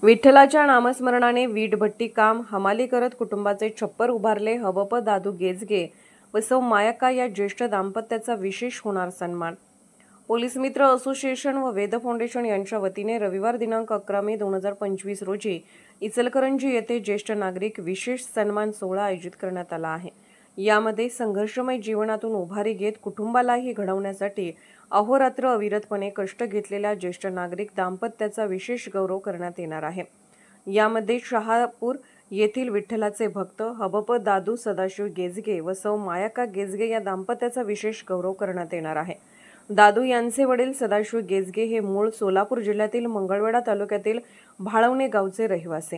विठ्ठलाच्या नामस्मरणाने वीटभट्टी काम हमाली करत कुटुंबाचे छप्पर उभारले. हबप दादू गेजगे व सौ मायक्का या ज्येष्ठ दाम्पत्याचा विशेष होणार सन्मान. पोलीस मित्र असोसिएशन व वेद फाउंडेशन यांच्या वतीने रविवार दिनांक 11 मे 2025 रोजी इचलकरंजी येथे ज्येष्ठ नागरिक विशेष सन्मान सोहळा आयोजित करण्यात आला आहे. यामध्ये संघर्षमय जीवनातून उभारी घेत कुटुंबालाही घडवण्यासाठी अहोरात्र अविरतपणे कष्ट घेतलेल्या ज्येष्ठ नागरिक दाम्पत्याचा विशेष गौरव करण्यात येणार आहे. यामध्ये शहापूर येथील विठ्ठलाचे भक्त हबप दादू सदाशिव गेजगे व सौ मायक्का गेजगे या दाम्पत्याचा विशेष गौरव करण्यात येणार आहे. दादू यांचे वडील सदाशिव गेजगे हे मूळ सोलापूर जिल्ह्यातील मंगळवेढा तालुक्यातील भाळवणे गावचे रहिवासी.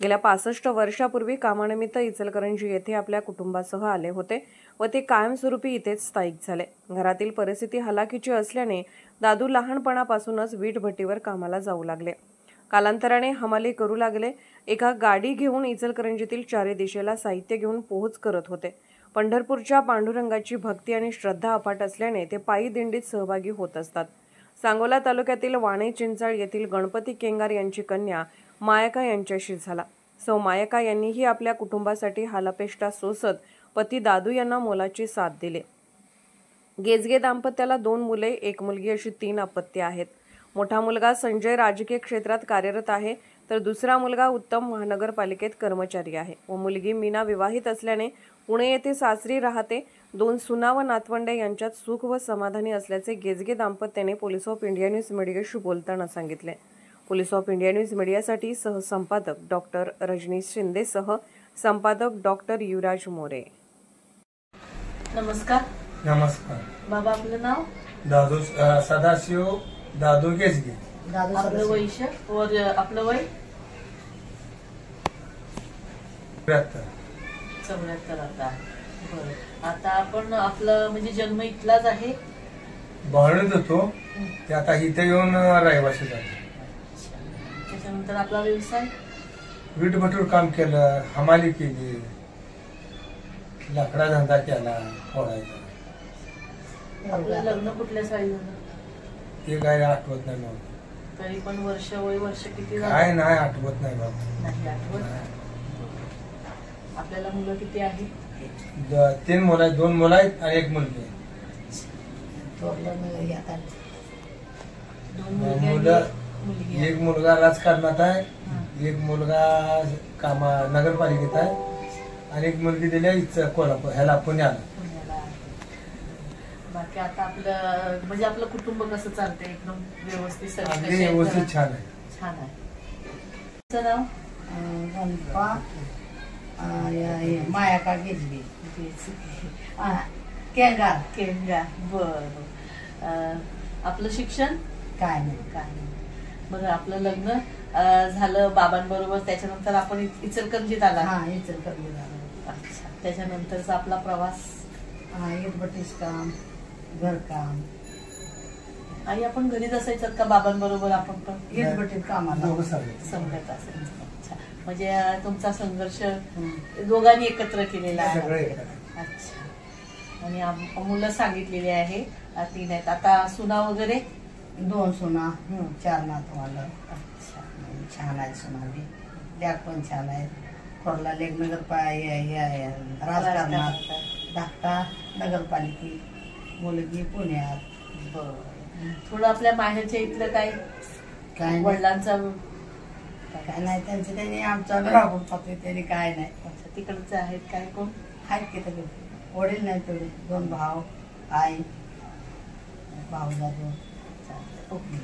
गेल्या 65 वर्षापूर्वी कामानिमित्त इचलकरंजी येथे आपल्या कुटुंबासह आले होते व ते कायमस्वरूपी इथेच स्थायिक झाले. घरातील परिस्थिती हलाखीची असल्याने दादू लहानपणापासूनच वीटभट्टीवर कामाला जाऊ लागले. कालांतराने हमाली करू लागले. एका गाडी घेऊन इचलकरंजीतील चारी दिशेला साहित्य घेऊन पोहोच करत होते. पंढरपूरच्या पांडुरंगाची भक्ती आणि श्रद्धा अफाट असल्याने ते पायी दिंडीत सहभागी होत असतात. सांगोला तालुक्यातील वाणे चिंचाळ येथील गणपती केंगार यांची कन्या मायक्का यांच्याशी झाला. सौ मायक्का यांनीही आपल्या कुटुंबासाठी हालअपेष्टा सोसत पती दादू यांना मोलाची साथ दिली. गेजगे दाम्पत्याला 2 मुले, 1 मुलगी अशी 3 अपत्ये आहेत. मोठा मुलगा संजय राजकीय क्षेत्रात कार्यरत आहे, तर दुसरा मुलगा उत्तम महानगरपालिकेत कर्मचारी आहे व मुलगी मीना विवाहित असल्याने पुणे येथे सासरी राहते. 2 सुना व नातवंडे यांच्यात सुख व समाधानी असल्याचे गेजगे दाम्पत्याने पोलीस ऑफ इंडिया न्यूज मीडियाशी बोलताना सांगितले. पोलीस ऑफ इंडिया न्यूज मीडियासाठी सहसंपादक डॉक्टर रजनीश शिंदे सह संपादक डॉक्टर युवराज मोरे. नमस्कार. नमस्कार. बाबा, आपलं नाव? दादू सदाशिव दादू गेजगे. आपलं वैश और आपलं वय? 74 आता. बरं, आता आपण आपलं म्हणजे जन्म इथलाच आहे? भाळणीत होतो ते आता इथे येऊन रहिवासी झाले. त्याच्यानंतर आपला व्यवसाय? वीटभट्टीवर काम केलं, हमाली केली, लाकडा धंदा केला, फोडायचा. आपलं लग्न कुठल्या साली झालं? ते काय आठवत नाही बाबा. तरी पण वर्ष किती झालं? काय नाही आठवत नाही बाबा. नाही आठवत. आपल्याला मुलं किती आहेत? 3 मुलं आहेत, 2 मुलं आहेत आणि 1 मुलगी आहे. मुलं, 1 मुलगा राजकारणात आहे, 1 मुलगा नगरपालिकेत आहे आणि 1 मुलगी दिली कोल्हापूर ह्याला पुण्याला. बाकी आता आपलं म्हणजे आपलं कुटुंब कसं चालतंय? एकदम व्यवस्थित? अगदी व्यवस्थित, छान आहे. छान आहे. तुझं नाव? मायक्का गेजगे. केंगार. बरं. आपलं शिक्षण? काय नाही. बरं, आपलं लग्न झालं बाबांबरोबर, त्याच्यानंतर आपण इचलकरंजीत आला? हा, इचलकरंजीत आला. अच्छा. त्याच्यानंतरचा आपला प्रवास? वीटभट्टीच काम, घरकाम. आई, आपण घरीच असायचं का बाबांबरोबर? आपण पण वीटभट्टीत कामाला संगत असायचं. अच्छा. म्हणजे तुमचा संघर्ष दोघांनी एकत्र केलेला आहे? अच्छा. आणि मुलं सांगितलेली आहे 3 आहेत. आता सुना वगैरे? 2 सुना, 4 नातवंड. अच्छा. छान आहेत सुना बी, त्याग पण छान आहेत. थोरला लेक राजकारणात, धाकटा नगरपालिकेत, मुलगी पुण्यात. बरं. थोडं आपल्या माहेरच्या इथलं काय वडिलांचा? काय नाही, त्यांनी आमचा राबून पाहतोय, त्यांनी काय नाही. अच्छा. तिकडचे आहेत काय? कोण आहेत की तिकडे? वडील नाही, तेवढे 2 भाऊ, आई, भाऊ जातो. ओके.